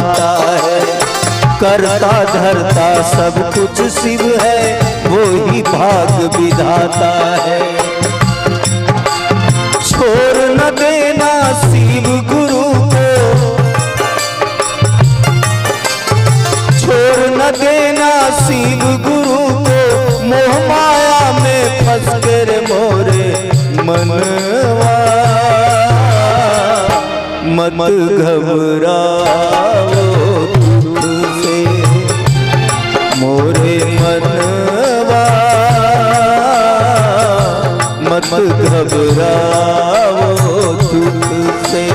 बिठाता है। करता धरता सब कुछ शिव है, वो ही भाग विधाता है। छोड़ न देना शिव गुरु को, छोड़ न देना शिव गुरु को, मोह माया में फंस कर मोरे मनवा। मत घबराओ दुख से मोरे मनवा, मत घबराओ दुख से।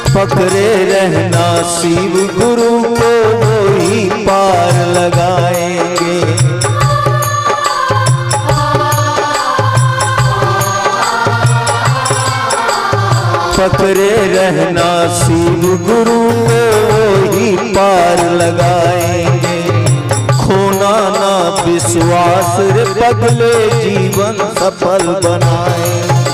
पकड़े रहना शिव गुरु को, वही पार लगाएंगे। पकड़े रहना शिव गुरु को, वही पार लगाएंगे। खोना ना विश्वास रे पगले, जीवन सफल बनाएंगे।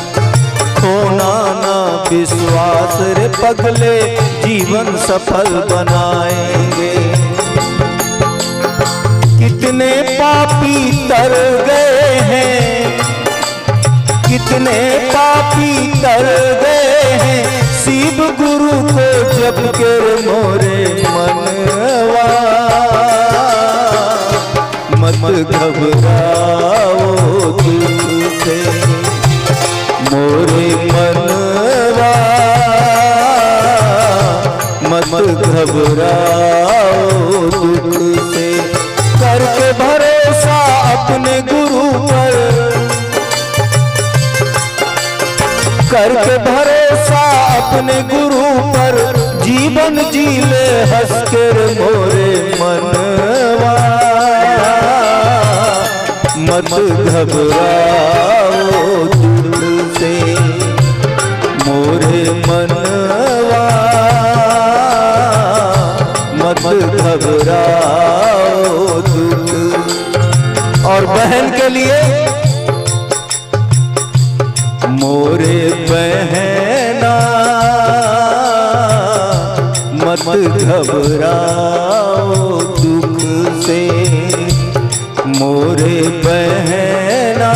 खोना ना विश्वास रे पगले, जीवन सफल बनाएंगे। कितने पापी तर गए हैं, कितने पापी तर गए हैं, शिव गुरु को जप कर मोरे मनवा। मत घबराओ दुख से मोरे मनवा, मत घबराओ दुख से। करके भरोसा अपने गुरु पर, करके भरोसा अपने गुरु पर, जीवन जी ले हंस कर मोरे मनवा। मत घबराओ दुख से मोरे मनवा, मत घबराओ दुख। और बहन के लिए मोरे बहना, मत घबराओ दुख से मोरे बहना।